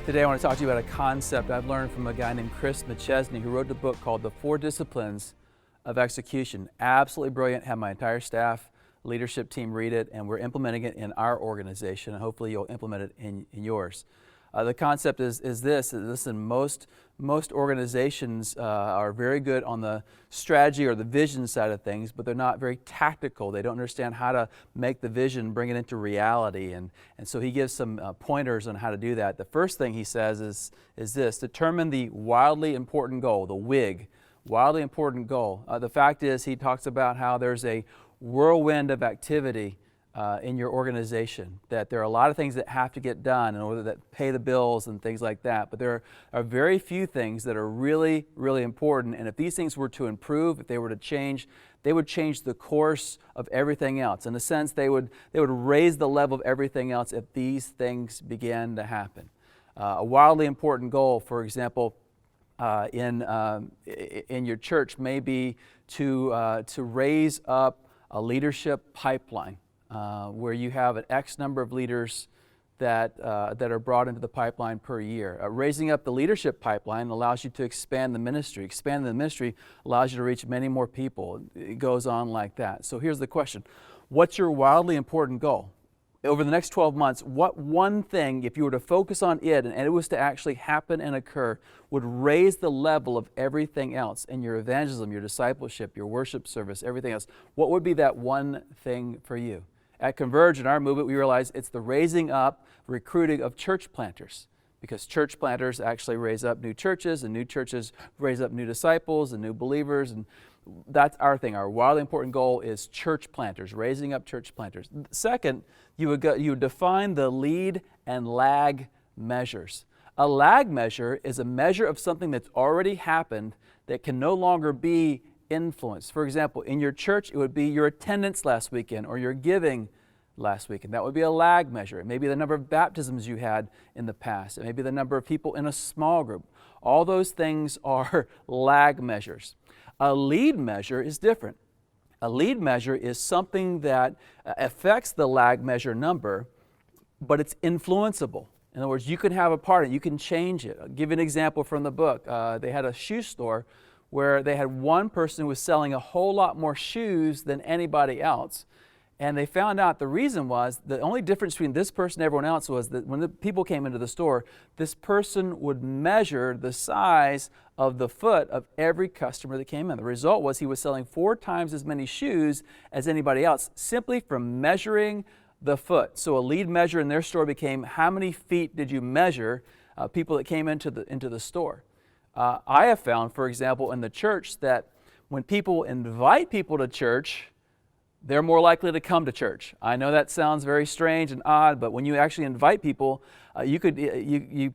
Today I want to talk to you about a concept I've learned from a guy named Chris McChesney, who wrote a book called The 4 Disciplines of Execution. Absolutely brilliant. Had my entire staff, leadership team read it, and we're implementing it in our organization, and hopefully you'll implement it in yours. The concept is this: listen, most organizations are very good on the strategy or the vision side of things, but they're not very tactical. They don't understand how to make the vision, bring it into reality, and so he gives some pointers on how to do that. The first thing he says is this: determine the wildly important goal, the WIG, wildly important goal. The fact is, he talks about how there's a whirlwind of activity in your organization, that there are a lot of things that have to get done in order to pay the bills and things like that, but there are very few things that are really, really important, and if these things were to improve, if they were to change, they would change the course of everything else. In a sense, they would raise the level of everything else if these things began to happen. A wildly important goal, for example, in your church may be to raise up a leadership pipeline. Where you have an X number of leaders that are brought into the pipeline per year. Raising up the leadership pipeline allows you to expand the ministry. Expanding the ministry allows you to reach many more people. It goes on like that. So here's the question: what's your wildly important goal? Over the next 12 months, what one thing, if you were to focus on it and it was to actually happen and occur, would raise the level of everything else in your evangelism, your discipleship, your worship service, everything else? What would be that one thing for you? At Converge, in our movement, we realize it's the raising up, recruiting of church planters, because church planters actually raise up new churches, and new churches raise up new disciples and new believers, and that's our thing. Our wildly important goal is church planters, raising up church planters. Second, you would define the lead and lag measures. A lag measure is a measure of something that's already happened that can no longer be influence. For example, in your church, it would be your attendance last weekend or your giving last weekend. That would be a lag measure. It may be the number of baptisms you had in the past. It may be the number of people in a small group. All those things are lag measures. A lead measure is different. A lead measure is something that affects the lag measure number, but it's influenceable. In other words, you can have a part in it. You can change it. I'll give you an example from the book. They had a shoe store where they had one person who was selling a whole lot more shoes than anybody else. And they found out the reason was the only difference between this person and everyone else was that when the people came into the store, this person would measure the size of the foot of every customer that came in. The result was he was selling 4 times as many shoes as anybody else simply from measuring the foot. So a lead measure in their store became how many feet did you measure people that came into the store. I have found, for example, in the church that when people invite people to church, they're more likely to come to church. I know that sounds very strange and odd, but when you actually invite people,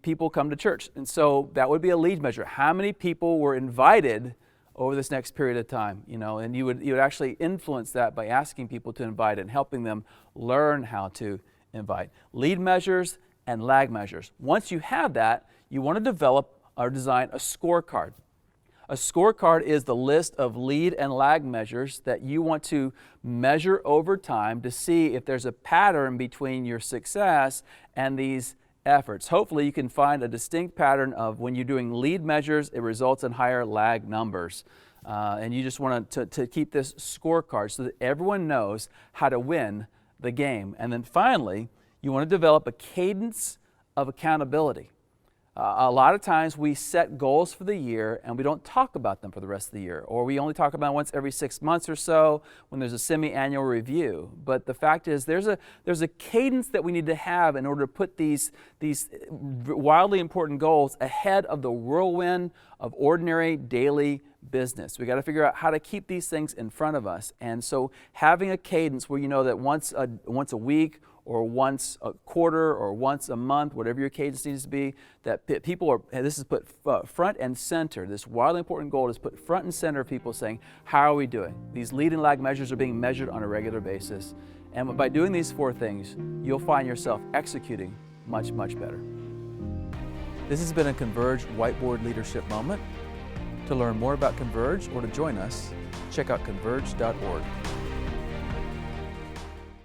people come to church. And so that would be a lead measure. How many people were invited over this next period of time? And you would actually influence that by asking people to invite and helping them learn how to invite. Lead measures and lag measures. Once you have that, you want to develop or design a scorecard. A scorecard is the list of lead and lag measures that you want to measure over time to see if there's a pattern between your success and these efforts. Hopefully you can find a distinct pattern of when you're doing lead measures, it results in higher lag numbers. And you just want to keep this scorecard so that everyone knows how to win the game. And then finally, you want to develop a cadence of accountability. A lot of times we set goals for the year and we don't talk about them for the rest of the year, or we only talk about it once every 6 months or so when there's a semi-annual review. But the fact is there's a cadence that we need to have in order to put these wildly important goals ahead of the whirlwind of ordinary daily business. We got to figure out how to keep these things in front of us. And so having a cadence where you know that once a week or once a quarter or once a month, whatever your cadence needs to be, that people are, and this is put front and center. This wildly important goal is put front and center of people saying, how are we doing? These lead and lag measures are being measured on a regular basis. And by doing these 4 things, you'll find yourself executing much, much better. This has been a Converge Whiteboard Leadership Moment. To learn more about Converge or to join us, check out converge.org.